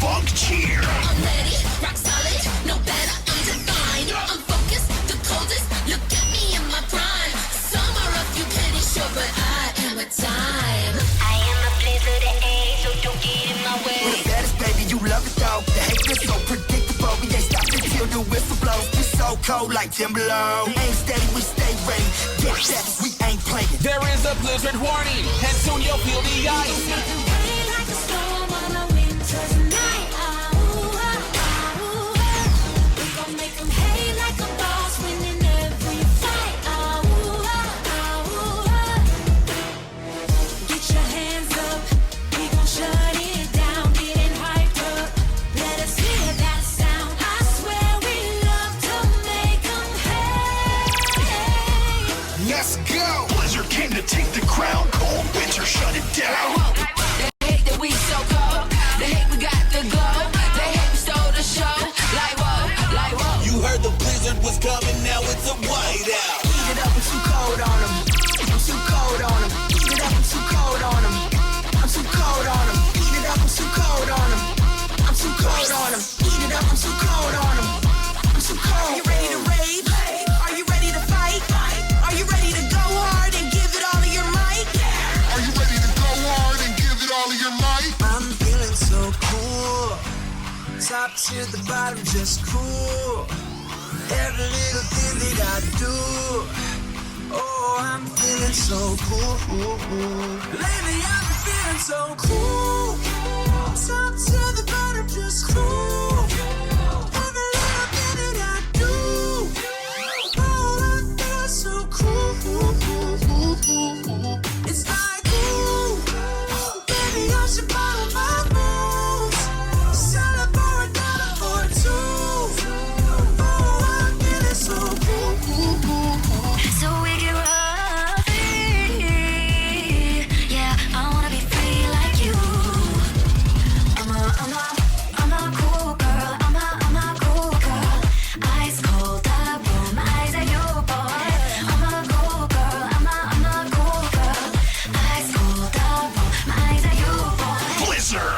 funk cheer. I'm ready, rock solid, no better, I'm divine. I'm focused, the coldest, look at me in my prime. Some are rough, you can't ensure, but I am a time. I am a blizzard of age, so don't get in my way. We're the baddest, baby, you love it though. The hate is so predictable, we ain't stopping till the whistle blows. We so cold like Timberland. Aim steady, we stay ready. Get that, we ain't playing. There is a blizzard warning, and soon you'll feel the ice. Rain like a storm on a winter's night. We gon' make 'em hate like a boss, winning every fight. Get your hands up, we gon' shut it down, getting hyped up. Let us hear that sound. I swear we love to make 'em hate. Let's go. Blizzard came to take the crown. Cold winter, shut it down. They hate that we so cold. They hate we got the glow. They hate we stole the show. Like whoa, like whoa. You heard the blizzard was coming, now it's a whiteout. Heat it up, I'm too cold on them. I'm too cold on them. Heat it up, I'm too cold on them. I'm too cold on them. Heat it up, I'm too cold on them. I'm too cold on them. Heat it up, I'm too cold on them. I'm too cold. Are you ready to rave? Are you ready to fight? Are you ready to go hard and give it all of your might? Are you ready to go hard and give it all of your might? I'm feeling so cool. Top to the bottom, just cool. Every little thing that I do. Oh, I'm feeling so cool. Lately I've been feeling so cool.